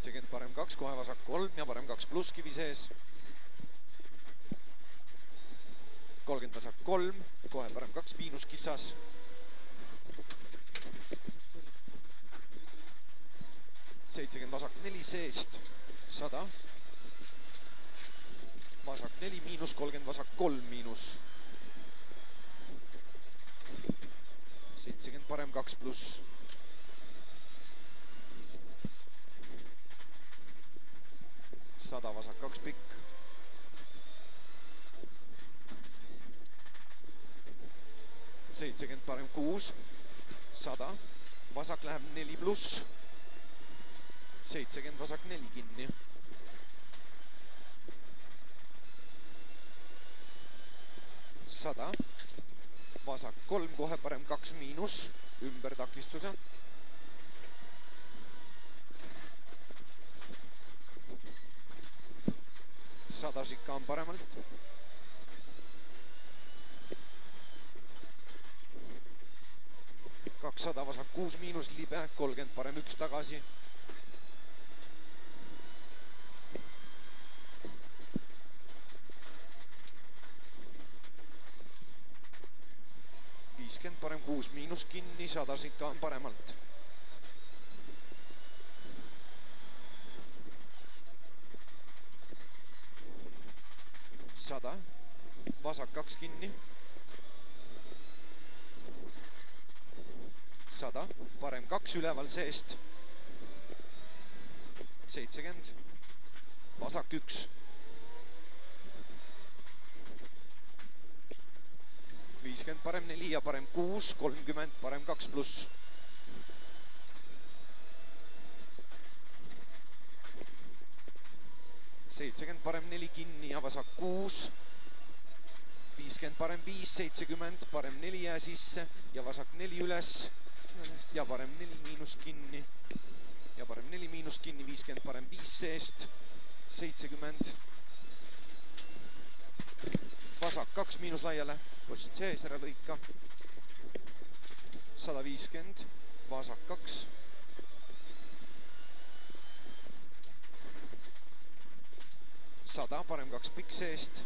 70 parem 2, kohe vasak 3 ja parem 2 pluss kivi sees. 30 vasak 3, kohe parem 2 miinus kitsas. 70 vasak 4 seest, 100. Vasak 4 miinus, 30 vasak 3 miinus. 70 parem 2 pluss. 100 vasak 2 pikk. 70 parem 6, 100. Vasak läheb 4 pluss. 70 vasak 4 kinni. 100. Vasak 3, kohe parem 2 miinus, ümber takistuse. 100 sikka on paremalt. 200 vasak 6 miinus libe, 30 parem 1 tagasi. 50 parem 6 miinus kinni, 100 sikka on paremalt. 100, vasak 2 kinni. 100, parem 2 üleval seest. 70, vasak 1. 50 parem 4 ja parem 6, 30 parem 2 pluss. 70 parem 4 kinni ja vasak 6. 50 parem 5, 70 parem 4 jää sisse ja vasak 4 üles. Ja parem 4 miinus kinni. Ja parem 4 miinus kinni, 50 parem 5 seest. 70. Vasak 2 miinus laiale. Post sees ära lõika. 150, vasak 2. 100, parem 2 pikk seest.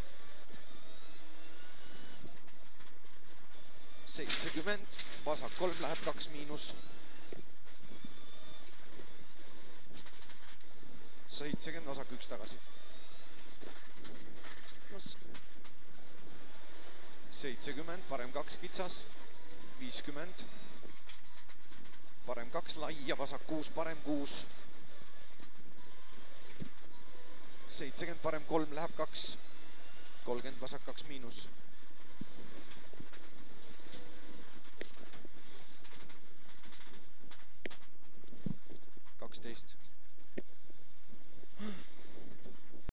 70, vasak 3 läheb 2 miinus. 70, vasak 1 tagasi. 70, parem 2 kitsas. 50, parem 2 lai ja vasak 6, parem 6. 70 parem 3 läheb 2. 30 vasak 2 miinus.